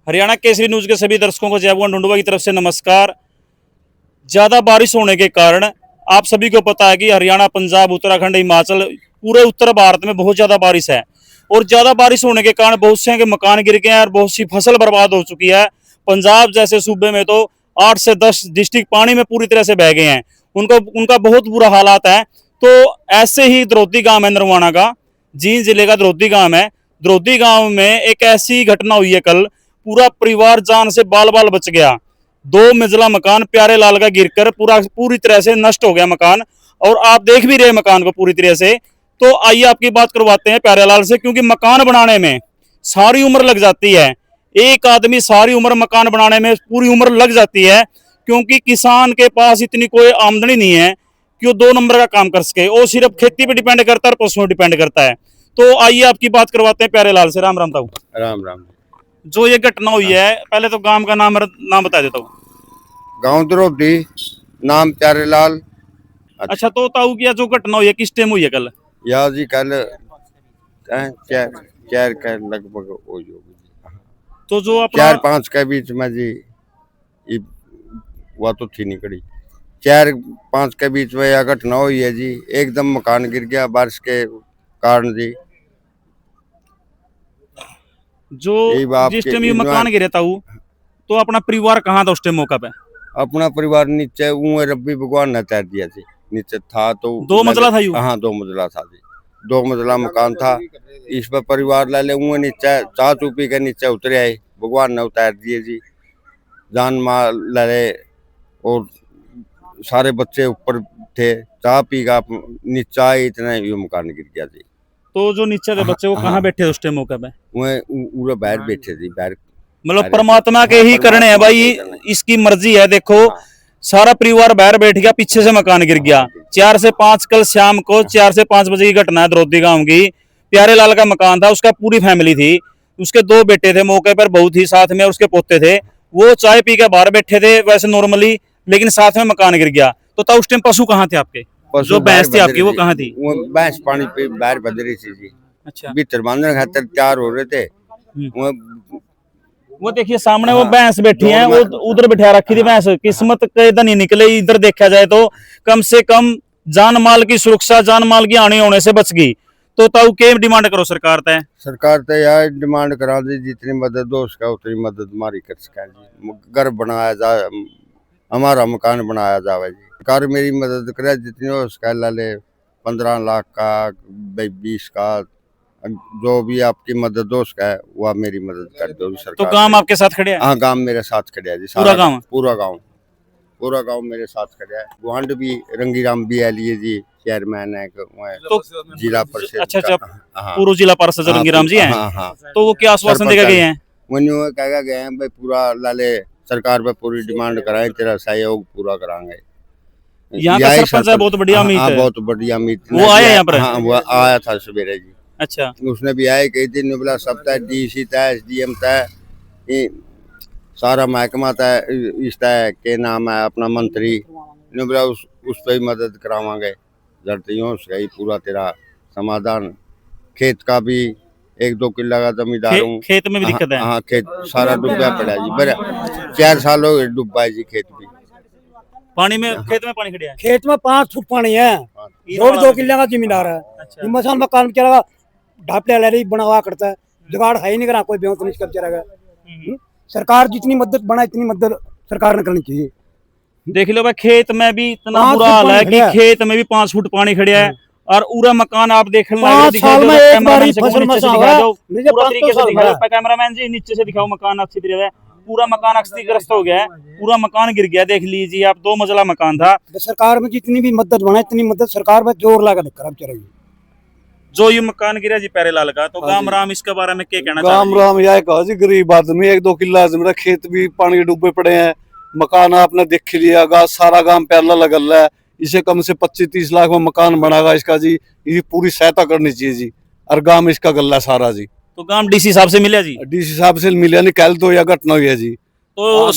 Haryana Kesari news के सभी दर्शकों को जयपुर ढूंढुआ की तरफ से नमस्कार। ज्यादा बारिश होने के कारण आप सभी को पता है कि हरियाणा, पंजाब, उत्तराखंड, हिमाचल, पूरे उत्तर भारत में बहुत ज्यादा बारिश है और ज्यादा बारिश होने के कारण बहुत से के मकान गिर गए हैं और बहुत सी फसल बर्बाद हो चुकी है। पंजाब जैसे सूबे में तो 8 से 10 डिस्ट्रिक्ट पानी में पूरी तरह से बह गए हैं। उनका बहुत बुरा हालात है। तो ऐसे ही द्रौदी गांव है नरवाना का, जींद जिले का द्रौदी गांव है। द्रौदी गांव में एक ऐसी घटना हुई है कल, पूरा परिवार जान से बाल बाल बच गया। 2 मंजिला मकान प्यारे लाल का गिरकर पूरी तरह से नष्ट हो गया मकान, और आप देख भी रहे मकान को पूरी तरह से। तो आइए आपकी बात करवाते हैं प्यारे लाल से, क्योंकि मकान बनाने में सारी उम्र लग जाती है। एक आदमी सारी उम्र मकान बनाने में पूरी उम्र लग जाती है, क्योंकि किसान के पास इतनी कोई आमदनी नहीं है कि वो 2 नंबर का काम कर सके। वो सिर्फ खेती पे डिपेंड करता है और पशुओं डिपेंड करता है। तो आइए आपकी बात करवाते हैं प्यारे लाल से। राम राम ताऊ। राम राम। जो ये घटना हुई है, पहले तो गांव का नाम बता देता हूँ। गांव द्रौदी, नाम प्यारे लाल। अच्छा, तो ताऊ की जो घटना हुई है किस टाइम हुई है कल? या जी कल चार के लगभग हो होगी। तो जो अपना 4-5 के बीच में जी वह तो थी निकली। 4-5 के बीच में यह घटना हुई है जी। एकदम मकान गिर गया बारिश के कारण जी। जो जिस टाइम ये मकान गिरे ताऊ, तो अपना परिवार कहाँ था उस टाइम मौका पे? अपना परिवार नीचे रब्बी भगवान ने तैर दिया जी। नीचे था तो 2 मंजिला था यू? हाँ 2 मंजिला था जी। 2 मंजिला मकान था। इस पर परिवार ले ले नीचे चाह चूपी के नीचे उतरे आए, भगवान ने उतार दिए जी। जान माल लड़े और सारे बच्चे ऊपर थे। चाह पी का नीचे आए, इतना ये मकान गिर गया जी। तो जो नीचे थे बच्चे वो कहाँ बैठे उस टाइम मौके पे? वो बाहर बैठे जी, बाहर। मतलब परमात्मा के ही करने हैं भाई, इसकी मर्जी है। देखो सारा परिवार बाहर बैठ गया, पीछे से मकान गिर गया। 4 से 5 कल शाम को 4 से 5 बजे की घटना है द्रौदी गांव की। प्यारे लाल का मकान था, उसका पूरी फैमिली थी। उसके 2 बेटे थे, मौके पर बहू थी साथ में, और उसके पोते थे। वो चाय पी के बाहर बैठे थे वैसे नॉर्मली, लेकिन साथ में मकान गिर गया। तो तब उस टाइम पशु कहाँ थे आपके? जो भैंस थी आपकी वो कहाँ थी? वो भैंस पानी पे बाहर बज रही थी जी। अच्छा, भीतर बांधने खातर तैयार हो रहे थे। वो देखिए सामने वो भैंस बैठी है, वो उधर बैठा रखी थी भैंस। किस्मत के इधर नहीं निकले, इधर देखा जाए तो कम से कम जान माल की सुरक्षा, जान माल की हानि होने से बच गई। तो ताऊ के डिमांड करो सरकार तय? सरकार तो यार डिमांड करा दी, जितनी मदद हो उसका उतनी मदद हमारी कर सके जी। घर बनाया जाए, हमारा मकान बनाया जाए जी। सरकार मेरी मदद करे जितनी हो उसका, ले 15 लाख का, 20 का, जो भी आपकी मदद हो उसका है वो मेरी मदद कर दो सरकार। तो गांव आपके साथ खड़े हैं? हाँ, गांव मेरे साथ खड़े है जी। पूरा गांव? पूरा गांव मेरे साथ खड़े है। गुआंढ भी रंगीराम भी है लिए जी, चेयरमैन है तो जिला परिषद। अच्छा, पूर्व जिला पार्षद रंगीराम जी हैं। हाँ। तो वो क्या आश्वासन देकर गए हैं? वो कह गए हैं भाई पूरा लाले सरकार पे पूरी डिमांड कराए, तेरा सहयोग पूरा कराएंगे। यहाँ का सरपंच है, बहुत बढ़िया मीत है। बहुत बढ़िया मीत। वो आया यहाँ पर? हाँ, वो आया था सवेरे जी। अच्छा, उसने भी आए कई दिन, बोला सब तय, डीसी तय, SDM तय, सारा महकमा तय, इस तय के नाम है अपना मंत्री ने बोला उस पर ही मदद करावांगे। जड़तियों से पूरा तेरा समाधान। खेत का भी 1-2 किला का जमींदार हूँ। खेत में भी दिक्कत है? हाँ, खेत सारा डूबा पड़ा जी। बड़ा 4 साल हो गए डूबा है जी खेत भी। पानी में, खेत में पानी खड़ा है? खेत में 5 फुट पानी है। 2 किले का जमींदार है। अच्छा। मसान मकान बेचारा ढापले ले बना हुआ करता है, जुगाड़ है ही नहीं करा कोई बेहोश नहीं कर बेचारा। सरकार जितनी मदद बना इतनी मदद सरकार ने करनी चाहिए। देख लो भाई, खेत में भी इतना बुरा हाल है कि खेत में भी 5 फुट पानी खड़ा है, और पूरा मकान आप देख लो। 5 साल में एक बार फसल में कैमरामैन जी नीचे से दिखाओ मकान अच्छी तरह से। पूरा मकान क्षतिग्रस्त हो गया है, पूरा मकान गिर गया। देख लीजिए आप, 2 मंजिला मकान था। सरकार में जितनी भी मदद बना इतनी मदद सरकार में जोर लगा खराब चलेगी। जो ये मकान गिरा जी प्यारे लाल का, तो गाम राम इसके बारे में क्या कहना चाहिए? गाम राम यह कहा जी, गरीब आदमी 1-2 किला जमीन, खेत भी पानी डूबे पड़े हैं। मकान आपने देख लिया, सारा गांव प्याला लगल है। इसे कम से 25-30 लाख में मकान बनागा इसका जी। ये पूरी सहायता करनी चाहिए जी, और गांव इसका गल्ला सारा जी। तो गांव DC साहब से मिला जी? DC साहब से मिला नहीं, कल तो यह घटना हुई है जी। तो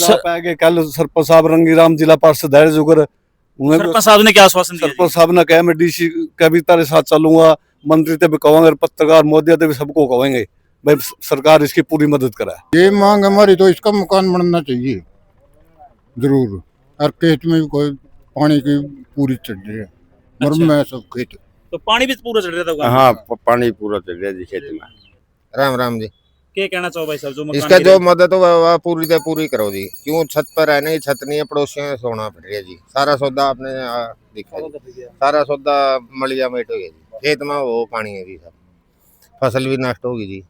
कल सरपंच साहब रंगीराम जिला पार्षद है जुगर, सरपंच साहब ने क्या आश्वासन दिया? सरपंच साहब ने कहा मैं DC के भी तारे साथ चलूंगा, मंत्री ते भी कहेंगे, पत्रकार मोदी ते भी सबको कहेंगे भाई सरकार इसकी पूरी मदद कराए। ये मांग हमारी तो इसका मकान बनना चाहिए जरूर। और खेत में भी कोई पानी की पूरी चढ़ रही है मर अच्छा। में सब खेत। तो पानी भी पूरा चढ़ रहा था गाँव में? हाँ पानी पूरा चल रहा है जी खेत में। राम राम जी। क्या कहना चाहो भाई साहब जो मकान इसका गिरे? जो मदद हो वह पूरी तो पूरी करो जी। क्यों छत पर रहने की छत नहीं है, पड़ोसियों में सोना पड़ रही है जी। सारा सौदा आपने दिखा जी। सारा सौदा मलिया मेट हो गया जी। खेत में वो पानी है जी, सब फसल भी नष्ट होगी जी।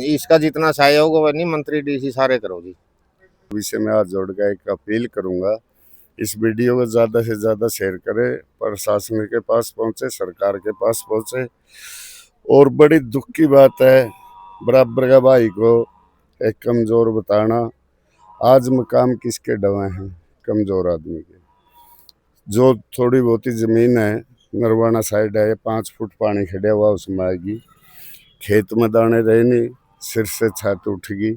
इसका जितना सहाय होगा वह नहीं, मंत्री डीसी सारे करो जी। विषय में आज जोड़ कर एक अपील करूंगा, इस वीडियो को ज़्यादा से ज़्यादा शेयर करें, प्रशासन के पास पहुंचे, सरकार के पास पहुंचे। और बड़ी दुख की बात है, बराबर का भाई को एक कमज़ोर बताना। आज मकाम किसके डवे हैं? कमज़ोर आदमी के। जो थोड़ी बहुत ही ज़मीन है नरवाना साइड है, 5 फुट पानी खड़ा हुआ उसमें आएगी। खेत में दाने रहे नहीं, सिर से छत उठेगी।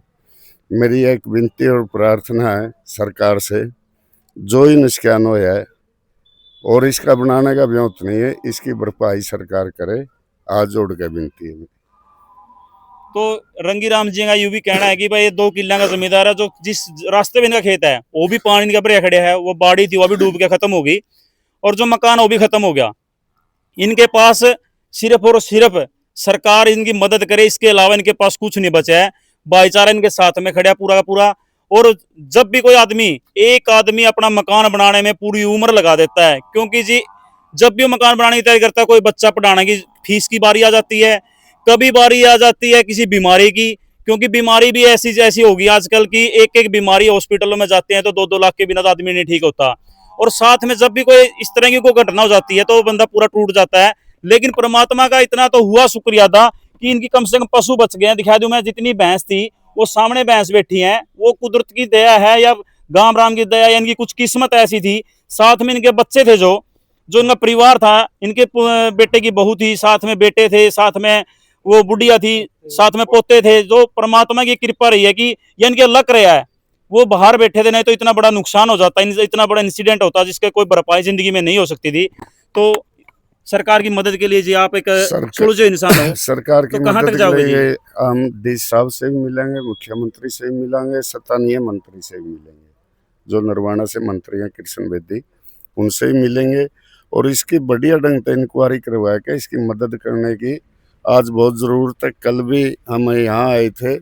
मेरी एक विनती और प्रार्थना है सरकार से, जो ही नुकसान होया है और इसका बनाने का व्योत नहीं है, इसकी भरपाई सरकार करे। आज जोड़ के विनती है। तो रंगीराम जी का यूं भी कहना है कि भाई ये 2 किल्ला का जमींदार है, जो जिस रास्ते में इनका खेत है वो भी पानी का भरे खड़े है, वो बाड़ी थी वो भी डूब के खत्म हो गई, और जो मकान वो भी खत्म हो गया। इनके पास सिर्फ और सिर्फ सरकार इनकी मदद करे, इसके अलावा इनके पास कुछ नहीं बचा है। भाईचारा इनके साथ में खड़ा पूरा का पूरा। और जब भी कोई आदमी, एक आदमी अपना मकान बनाने में पूरी उम्र लगा देता है, क्योंकि जी जब भी वो मकान बनाने की तैयारी करता है, कोई बच्चा पढ़ाने की फीस की बारी आ जाती है, कभी बारी आ जाती है किसी बीमारी की, क्योंकि बीमारी भी ऐसी जैसी होगी आजकल की, एक एक बीमारी हॉस्पिटलों में जाते हैं तो 2-2 लाख के बिना तो आदमी नहीं ठीक होता। और साथ में जब भी कोई इस तरह की कोई घटना हो जाती है तो वो बंदा पूरा टूट जाता है। लेकिन परमात्मा का इतना तो हुआ शुक्रिया अदा कि इनकी कम से कम पशु बच गए हैं। दिखा दूं मैं, जितनी भैंस थी वो सामने भैंस बैठी हैं, वो कुदरत की दया है या गांव राम की दया, या इनकी कुछ किस्मत ऐसी थी। साथ में इनके बच्चे थे, जो इनका परिवार था, इनके बेटे की बहू थी, साथ में बेटे थे, साथ में वो बुढ़िया थी, साथ में पोते थे। जो परमात्मा की कृपा रही है कि ये इनके लक रहा है, वो बाहर बैठे थे, नहीं तो इतना बड़ा नुकसान हो जाता, इतना बड़ा इंसिडेंट होता जिसके कोई भरपाई जिंदगी में नहीं हो सकती थी। तो सरकार की मदद के लिए जी आप एक सुलझे इंसान हो, सरकार की तो कहाँ मदद तक के जाओगे जी? लिए हम डीसी साहब से भी मिलेंगे, मुख्यमंत्री से भी मिलेंगे, स्थानीय मंत्री से भी मिलेंगे, जो नरवाना से मंत्री हैं कृष्ण बेदी, उनसे ही मिलेंगे। और इसकी बढ़िया ढंग से इंक्वायरी करवा के इसकी मदद करने की आज बहुत ज़रूरत है। कल भी हम यहाँ आए थे,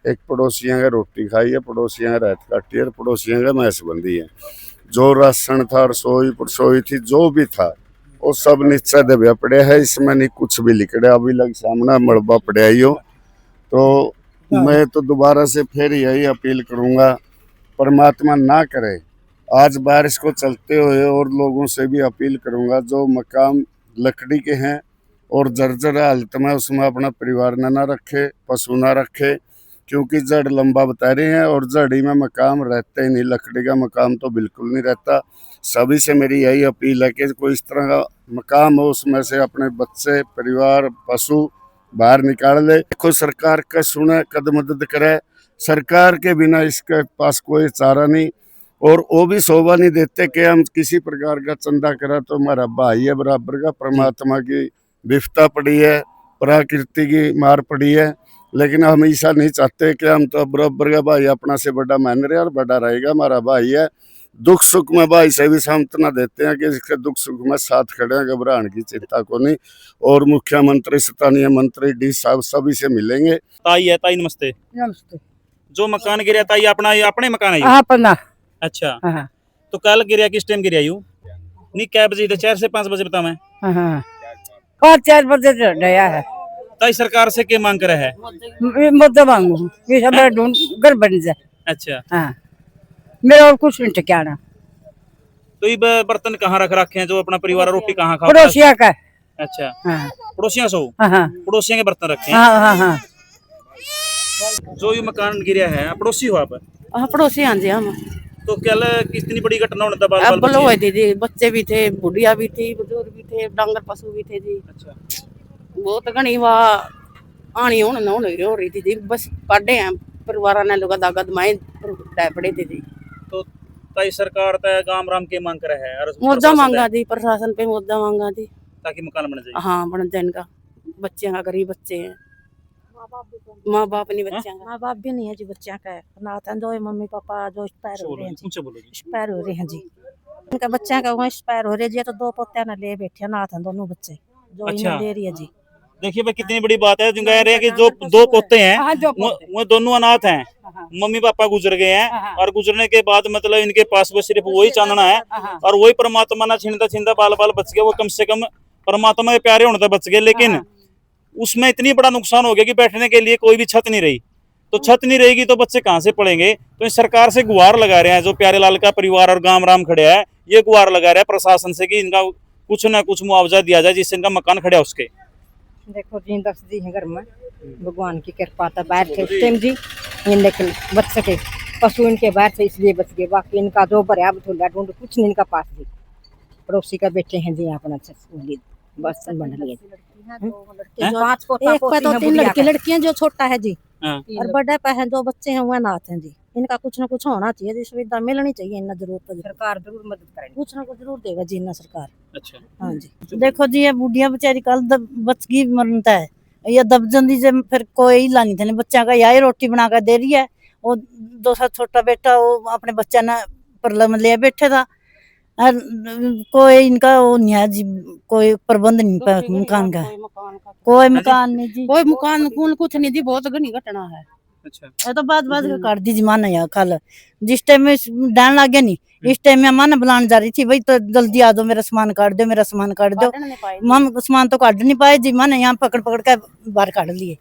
एक पड़ोसियों का रोटी खाई है, पड़ोसियों का रात काटी है, पड़ोसियों का मैस बंदी है। जो राशन था, रसोई थी, जो भी था वो सब नीचे दबा पड़े है। इसमें नहीं कुछ भी लिखड़ा, अभी लग सामने मलबा पड़ा ही हो। तो मैं तो दोबारा से फिर यही अपील करूंगा, परमात्मा ना करे। आज बारिश को चलते हुए और लोगों से भी अपील करूंगा, जो मकान लकड़ी के हैं और जर्जर हालत में, उसमें अपना परिवार ना रखे, पशु ना रखे, क्योंकि जड़ लंबा बता रहे हैं और जड़ी में मकाम रहते ही नहीं। लकड़ी का मकाम तो बिल्कुल नहीं रहता। सभी से मेरी यही अपील है कि कोई इस तरह का मकाम हो, उसमें से अपने बच्चे, परिवार, पशु बाहर निकाल ले। देखो सरकार का सुने, कद मदद करे। सरकार के बिना इसके पास कोई चारा नहीं, और वो भी शोभा नहीं देते कि हम किसी प्रकार का चंदा करा तो हमारा भाई है बराबर का। परमात्मा की विफता पड़ी है, प्रकृति की मार पड़ी है, लेकिन हम ऐसा नहीं चाहते कि हम तो बराबर का भाई अपना से बड़ा मान रहे और बड़ा रहेगा, हमारा भाई है। दुख सुख में भाई से भी सांत्वना देते हैं कि इसके दुख सुख में साथ खड़े हैं, घबराने की चिंता को नहीं। और मुख्यमंत्री, स्थानीय मंत्री, डी साहब सभी से मिलेंगे। ताई है, ताई नमस्ते। नमस्ते। जो मकान गिरा ताई अपना, ये अपने मकान है ये? हाँ पन्ना। अच्छा, हाँ तो कल गिरा किस टाइम गिरा यूं? नहीं क्या बजे थे? 4 से 5 बजे बता मैं। हाँ 5-4 बजे गया है। ताई सरकार से क्या मांग करे है? मुद्दा मांगू ये सब मेरा ढूंढ घर बन जाए। अच्छा, हाँ मेरा और कुछ नहीं ठिकाना। तो ये बर्तन कहाँ रख रखे हैं? जो अपना परिवार रोटी कहाँ खा? पड़ोसिया का। अच्छा, हाँ पड़ोसियों से हो? हाँ पड़ोसियों के बर्तन रखे हैं? हाँ हाँ हाँ जो ये मकान गिरा है, पड़ोसी हो आप? हाँ पड़ोसी हाँ जी हम। तो कल कितनी बड़ी घटना होने बाद अब बोलो हुए थे जी, बच्चे भी थे, बुढ़िया भी थी, बुजुर्ग भी थे, डांगर पशु भी थे जी। अच्छा, बहुत घनी वहाँ आनी होने न होने हो रही थी जी। बस पढ़े हैं परिवार ने लोग दागत माए पड़े थे जी। तो ताई सरकार तय गांव राम के मांग करे है और मुद्दा प्रशासन मांगा तय, जी, प्रशासन पे मुद्दा मांगा जी, ताकि मकान बन जाए। हाँ बन जाए। इनका बच्चे हैं, गरीब बच्चे हैं। माँ बाप नहीं बच्चा का। माँ बाप भी नहीं है जी बच्चा का, अनाथ हैं दो मम्मी पापा जो एक्सपायर हो रहे हैं जी, ऊंचे बोलो जी। एक्सपायर हो रहे हैं जी। उनका बच्चा का वहाँ एक्सपायर हो रहे जी, तो 2 पोते ना ले बैठे, अनाथ हैं दोनों बच्चे जो अच्छा। इन्हें ले रही है जी। देखिए भाई कितनी बड़ी बात है, जो कह रहे हैं कि जो 2 पोते हैं वो दोनों अनाथ हैं, मम्मी पापा गुजर गए हैं और गुजरने के बाद मतलब इनके पास वो सिर्फ वही चांदना है और वही परमात्मा ना छिंदा छिंदा बाल बाल बच गया, वो कम से कम परमात्मा के प्यारे होने तक बच गए, लेकिन उसमें इतनी बड़ा नुकसान हो गया कि बैठने के लिए कोई भी छत नहीं रही। तो छत नहीं रहेगी तो बच्चे कहाँ से पढ़ेंगे? तो इस सरकार से गुहार लगा रहे हैं, जो प्यारेलाल का परिवार और गांव राम खड़े है, ये गुहार लगा रहे हैं प्रशासन से कि इनका कुछ ना कुछ मुआवजा दिया जाए जिससे इनका मकान खड़ा है उसके। देखो जी 10 दी है घर में, भगवान की कृपा था, बाहर थे उस टाइम जी, इन देख बच सके, पशु इनके बाहर थे इसलिए बच गए, बाकी इनका जो भरया बथोला ढूंढ कुछ नहीं इनका पास जी। पड़ोसी का बेटे हैं जी अपना बस बन लिए। 5 पोता एक पे तो 3 लड़के लड़कियां, जो छोटा है जी हाँ। और बड़े पे हैं जो बच्चे हैं वो अनाथ हैं जी। इनका कुछ ना कुछ होना चाहिए जी, सुविधा मिलनी चाहिए, इन्हें जरूरत है, सरकार जरूर मदद करेगी, कुछ ना कुछ जरूर देगा जी इन्हें सरकार। अच्छा। हाँ जी। देखो जी ये बुढ़िया बेचारी कल बच गई मरता है, ये दब जंदी जे फिर कोई लानी थे बच्चा का, यही रोटी बना कर दे रही है। वो 2 साल छोटा बेटा वो अपने बच्चा ने परलम ले बैठे था, और कोई इनका वो नहीं है जी, कोई प्रबंध नहीं मकान का, कोई मकान नहीं जी, कोई मकान कुछ नहीं जी, बहुत घनी घटना है। अच्छा। ये तो बात कर दी जी माना यार, कल जिस टाइम में डाल लग गया नहीं, इस टाइम में माना बुलाने जा रही थी, भाई तो जल्दी आ दो, मेरा सामान काट दो, मेरा सामान काट दो। हम सामान तो काट नहीं पाए जी, माना यहाँ पकड़ पकड़ कर बाहर काट लिए।